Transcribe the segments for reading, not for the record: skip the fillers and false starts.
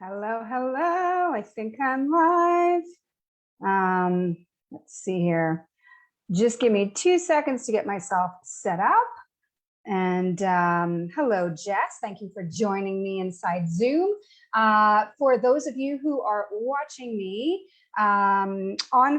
Hello, hello. I think I'm live. Let's see here. Just give me 2 seconds to get myself set up. And hello, Jess. Thank you for joining me inside Zoom. For those of you who are watching me on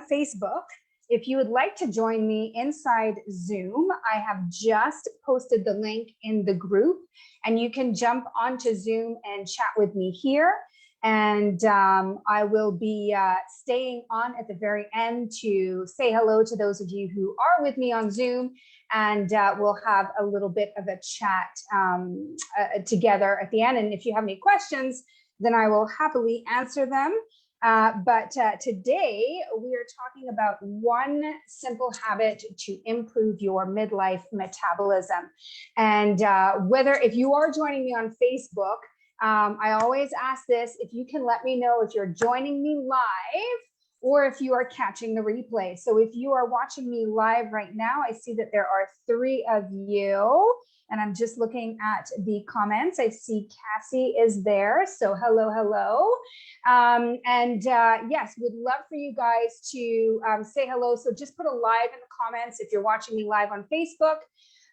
Facebook, if you would like to join me inside Zoom, I have just posted the link in the group, and you can jump onto Zoom and chat with me here. And I will be staying on at the very end to say hello to those of you who are with me on Zoom, and we'll have a little bit of a chat together at the end. And if you have any questions, then I will happily answer them. But today we are talking about one simple habit to improve your midlife metabolism. And if you are joining me on Facebook, I always ask this: if you can let me know if you're joining me live or if you are catching the replay. So if you are watching me live right now, I see that there are 3 of you, and I'm just looking at the comments. I see Cassie is there, so hello, hello. Yes, would love for you guys to say hello. So just put a live in the comments if you're watching me live on Facebook.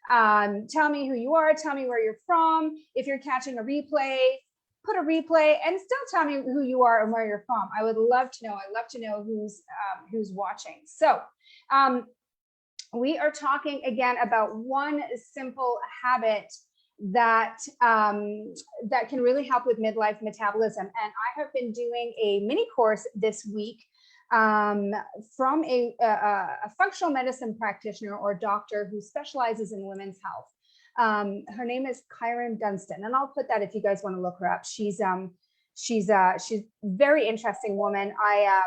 Tell me who you are, tell me where you're from. If you're catching a replay, put a replay and still tell me who you are and where you're from. I would love to know. I love to know who's watching. So we are talking again about one simple habit that that can really help with midlife metabolism. And I have been doing a mini course this week from a functional medicine practitioner or doctor who specializes in women's health. Her name is Kyron Dunstan, and I'll put that if you guys want to look her up. She's a very interesting woman. I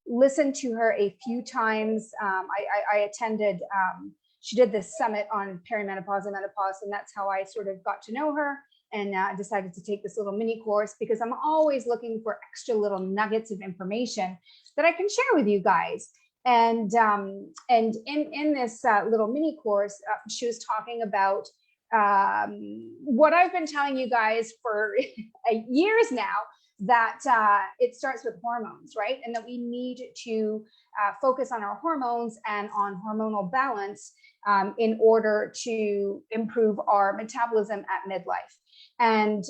listened to her a few times. I attended. She did this summit on perimenopause and menopause, and that's how I sort of got to know her. And decided to take this little mini course because I'm always looking for extra little nuggets of information that I can share with you guys. And in this little mini course, she was talking about what I've been telling you guys for years now, that it starts with hormones, right? And that we need to focus on our hormones and on hormonal balance in order to improve our metabolism at midlife. And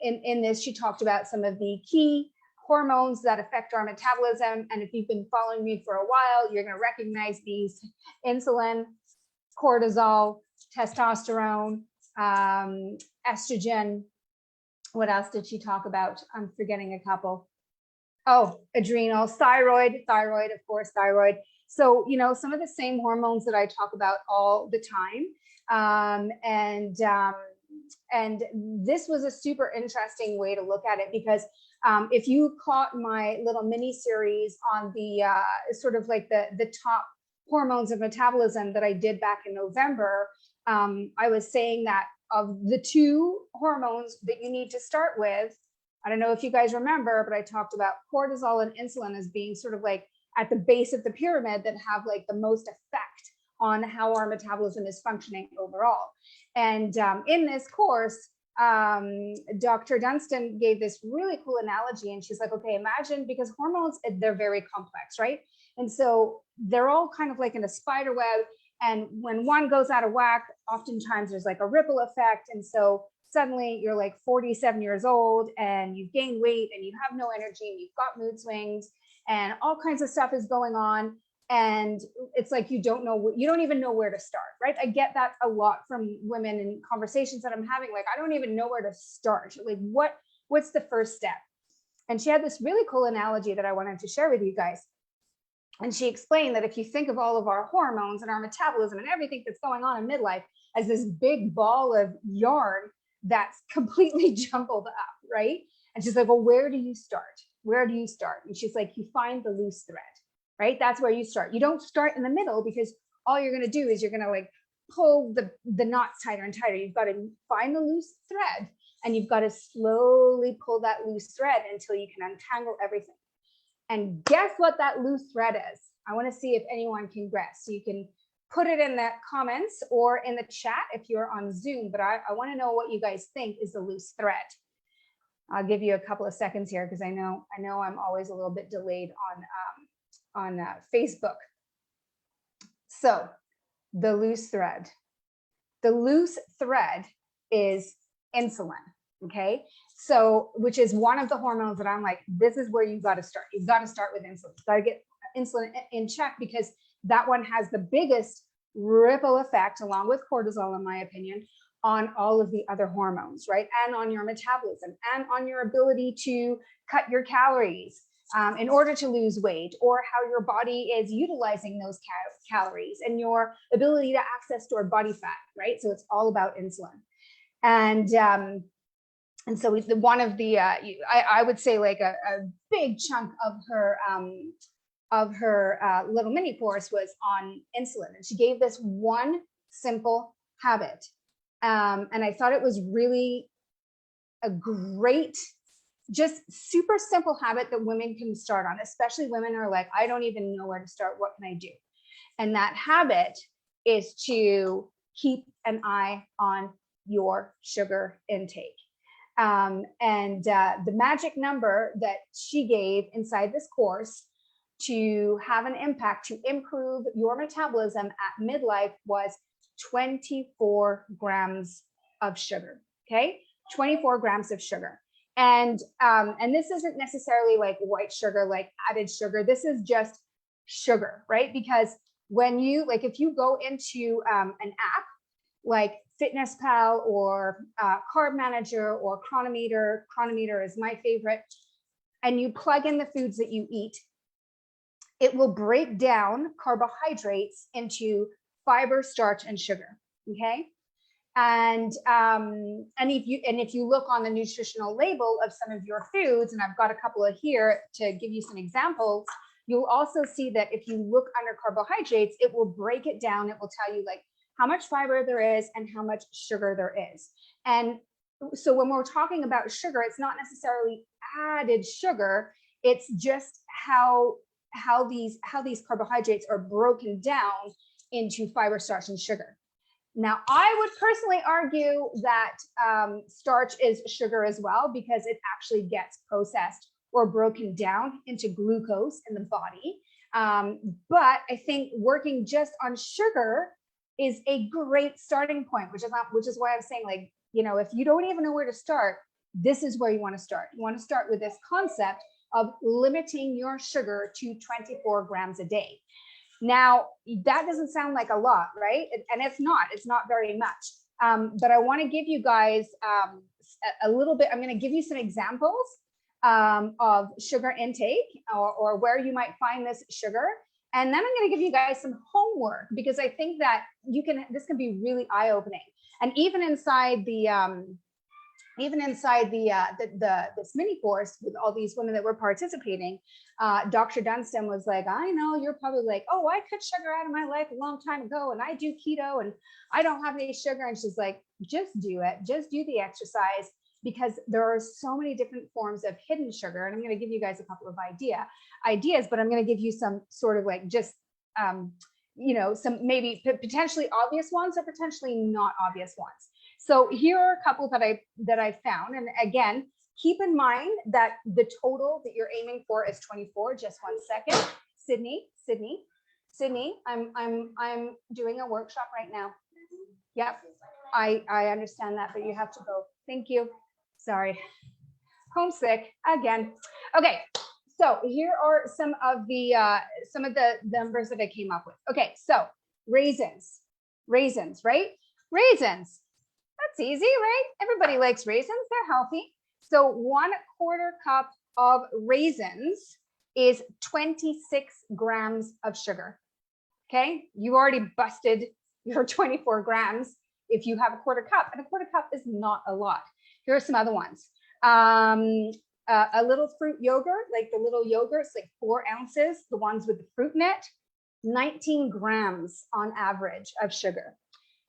in this, she talked about some of the key hormones that affect our metabolism. And if you've been following me for a while, you're going to recognize these: insulin, cortisol, testosterone, estrogen. What else did she talk about? I'm forgetting a couple. Oh, adrenal, thyroid, of course, thyroid. So, you know, some of the same hormones that I talk about all the time. And this was a super interesting way to look at it, because if you caught my little mini series on the sort of like the top hormones of metabolism that I did back in November, I was saying that of the 2 hormones that you need to start with, I don't know if you guys remember, but I talked about cortisol and insulin as being sort of like at the base of the pyramid that have like the most effect on how our metabolism is functioning overall. And in this course, Dr. Dunstan gave this really cool analogy, and she's like, okay, imagine, because hormones, they're very complex, right? And so they're all kind of like in a spider web. And when one goes out of whack, oftentimes there's like a ripple effect. And so suddenly you're like 47 years old and you've gained weight and you have no energy and you've got mood swings and all kinds of stuff is going on. And it's like you don't even know where to start, right? I get that a lot from women in conversations that I'm having. Like, I don't even know where to start. Like, what's the first step? And she had this really cool analogy that I wanted to share with you guys. And she explained that if you think of all of our hormones and our metabolism and everything that's going on in midlife as this big ball of yarn that's completely jumbled up, right? And she's like, well, where do you start? Where do you start? And she's like, you find the loose thread, right? That's where you start. You don't start in the middle, because all you're going to do is you're going to like pull the knots tighter and tighter. You've got to find the loose thread, and you've got to slowly pull that loose thread until you can untangle everything. And guess what that loose thread is? I want to see if anyone can guess. So you can put it in the comments or in the chat if you're on Zoom, but I want to know what you guys think is the loose thread. I'll give you a couple of seconds here because I know I'm always a little bit delayed on Facebook. So the loose thread. The loose thread is insulin, okay? So, which is one of the hormones that I'm like, this is where you've got to start. You've got to start with insulin. You've got to get insulin in check because that one has the biggest ripple effect, along with cortisol, in my opinion, on all of the other hormones, right? And on your metabolism and on your ability to cut your calories in order to lose weight, or how your body is utilizing those calories and your ability to access stored body fat, right? So it's all about insulin. And so one of the, I would say like a big chunk of her little mini course was on insulin. And she gave this one simple habit. And I thought it was really a great, just super simple habit that women can start on, especially women who are like, I don't even know where to start. What can I do? And that habit is to keep an eye on your sugar intake. The magic number that she gave inside this course to have an impact to improve your metabolism at midlife was 24 grams of sugar. Okay, 24 grams of sugar. And this isn't necessarily like white sugar, like added sugar. This is just sugar, right? Because when you, like, if you go into an app like Fitness Pal or Carb Manager or Chronometer is my favorite, and you plug in the foods that you eat, it will break down carbohydrates into fiber, starch, and sugar. Okay. And if you look on the nutritional label of some of your foods, and I've got a couple of here to give you some examples, you'll also see that if you look under carbohydrates, it will break it down. It will tell you like how much fiber there is and how much sugar there is. And so when we're talking about sugar, it's not necessarily added sugar. It's just how these carbohydrates are broken down into fiber, starch, and sugar. Now, I would personally argue that starch is sugar as well, because it actually gets processed or broken down into glucose in the body. But I think working just on sugar is a great starting point, which is why I'm saying, like, you know, if you don't even know where to start, this is where you want to start. You want to start with this concept of limiting your sugar to 24 grams a day. Now, that doesn't sound like a lot, right? And it's not very much. But I want to give you guys a little bit, I'm going to give you some examples of sugar intake or where you might find this sugar. And then I'm going to give you guys some homework, because I think that this can be really eye-opening. And even inside this mini course with all these women that were participating, Dr. Dunstan was like, I know you're probably like, oh, I cut sugar out of my life a long time ago, and I do keto and I don't have any sugar. And she's like, just do it, just do the exercise, because there are so many different forms of hidden sugar. And I'm going to give you guys a couple of ideas, but I'm going to give you some sort of like just, some maybe potentially obvious ones or potentially not obvious ones. So here are a couple that I found. And again, keep in mind that the total that you're aiming for is 24. Just 1 second. Sydney, I'm doing a workshop right now. Yep. I understand that, but you have to go. Thank you. Sorry. Homesick again. Okay. So here are some of the numbers that I came up with. Okay. So raisins, right? Raisins. That's easy, right? Everybody likes raisins. They're healthy. So 1/4 cup of raisins is 26 grams of sugar. Okay. You already busted your 24 grams if you have 1/4 cup, and 1/4 cup is not a lot. Here are some other ones. A little fruit yogurt, like the little yogurts, like 4 ounces, the ones with the fruit in it, 19 grams on average of sugar.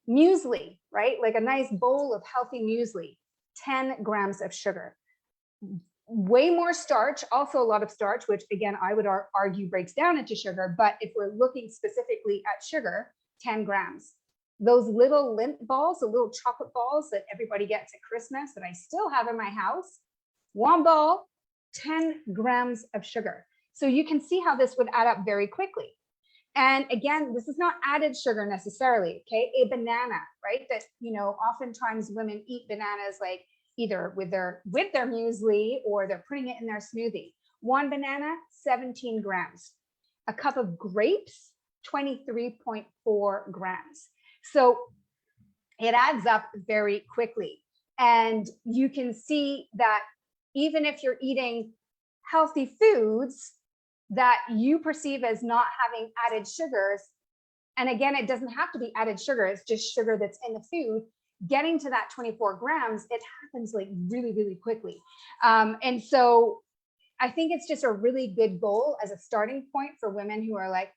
Muesli, right? Like a nice bowl of healthy muesli, 10 grams of sugar. Way more starch, also a lot of starch, which again, I would argue breaks down into sugar. But if we're looking specifically at sugar, 10 grams. Those little Lindt balls, the little chocolate balls that everybody gets at Christmas that I still have in my house, One bowl, 10 grams of sugar. So you can see how this would add up very quickly. And again, this is not added sugar necessarily, okay? A banana, right? That, you know, oftentimes women eat bananas like either with their muesli or they're putting it in their smoothie. One banana, 17 grams. A cup of grapes, 23.4 grams. So it adds up very quickly. And you can see that even if you're eating healthy foods that you perceive as not having added sugars, and again, it doesn't have to be added sugar, it's just sugar that's in the food, getting to that 24 grams, it happens like really, really quickly. And so I think it's just a really good goal as a starting point for women who are like,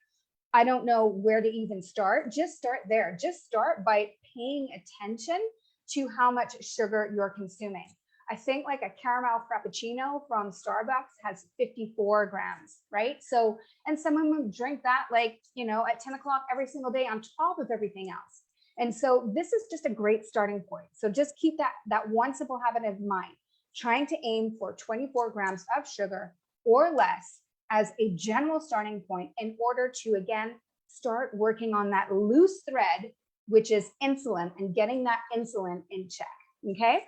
I don't know where to even start. Just start there. Just start by paying attention to how much sugar you're consuming. I think like a caramel frappuccino from Starbucks has 54 grams, right? So, and some women drink that like, you know, at 10 o'clock every single day on top of everything else. And so this is just a great starting point. So just keep that one simple habit in mind, trying to aim for 24 grams of sugar or less as a general starting point in order to, again, start working on that loose thread, which is insulin, and getting that insulin in check, okay?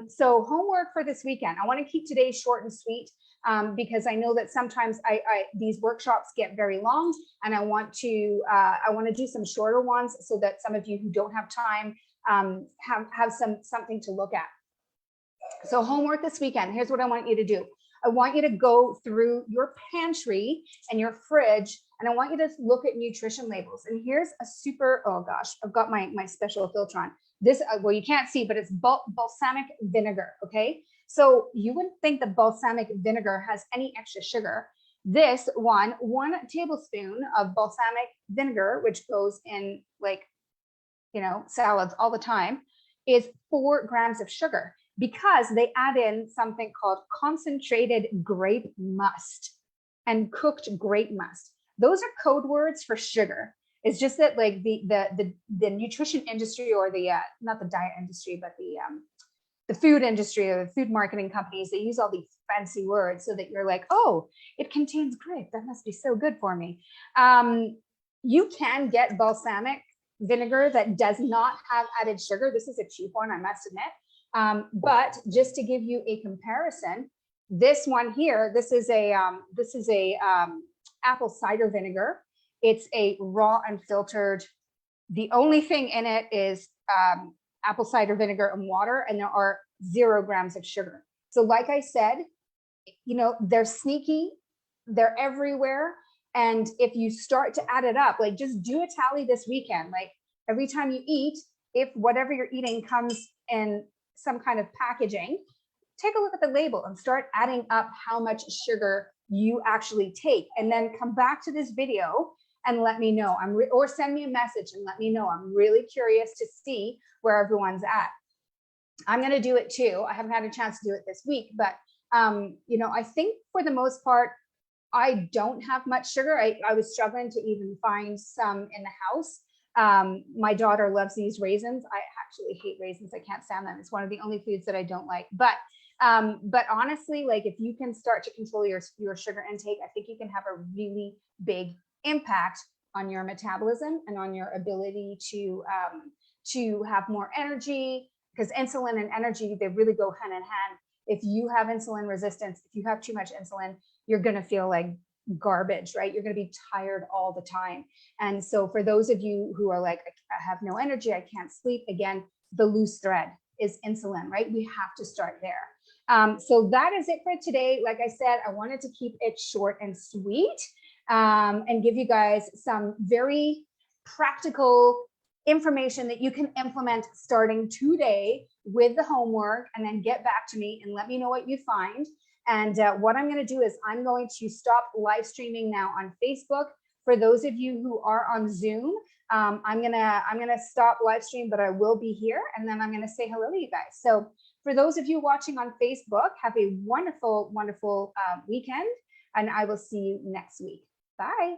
So homework for this weekend. I want to keep today short and sweet because I know that sometimes these workshops get very long, and I want to do some shorter ones so that some of you who don't have time have something to look at. So homework this weekend. Here's what I want you to do. I want you to go through your pantry and your fridge, and I want you to look at nutrition labels. And here's a super, oh gosh, I've got my special filter on. This, well, you can't see, but it's balsamic vinegar, okay? So you wouldn't think that balsamic vinegar has any extra sugar. This one tablespoon of balsamic vinegar, which goes in like, you know, salads all the time, is 4 grams of sugar, because they add in something called concentrated grape must and cooked grape must. Those are code words for sugar. It's just that like the nutrition industry, or the not the diet industry, but the food industry or the food marketing companies, they use all these fancy words so that you're like, oh, it contains grape. That must be so good for me. You can get balsamic vinegar that does not have added sugar. This is a cheap one, I must admit. But just to give you a comparison, this one here, this is a apple cider vinegar. It's a raw unfiltered. The only thing in it is apple cider vinegar and water, and there are 0 grams of sugar. So like I said, you know, they're sneaky, they're everywhere. And if you start to add it up, like just do a tally this weekend. Like every time you eat, if whatever you're eating comes in some kind of packaging, take a look at the label and start adding up how much sugar you actually take, and then come back to this video and let me know. Or send me a message and let me know. I'm really curious to see where everyone's at. I'm going to do it too. I haven't had a chance to do it this week, but you know, I think for the most part, I don't have much sugar. I was struggling to even find some in the house. My daughter loves these raisins. I actually hate raisins. I can't stand them. It's one of the only foods that I don't like. But honestly, like if you can start to control your sugar intake, I think you can have a really big impact on your metabolism and on your ability to have more energy, because insulin and energy, they really go hand in hand. If you have insulin resistance, if you have too much insulin, you're going to feel like garbage, right? You're going to be tired all the time. And so for those of you who are like, I have no energy, I can't sleep, again, the loose thread is insulin, right? We have to start there. So that is it for today. Like I said, I wanted to keep it short and sweet, and give you guys some very practical information that you can implement starting today with the homework, and then get back to me and let me know what you find. And what I'm going to do is I'm going to stop live streaming now on Facebook. For those of you who are on Zoom, I'm gonna stop live stream, but I will be here, and then I'm going to say hello to you guys. So for those of you watching on Facebook, have a wonderful, wonderful weekend, and I will see you next week. Bye.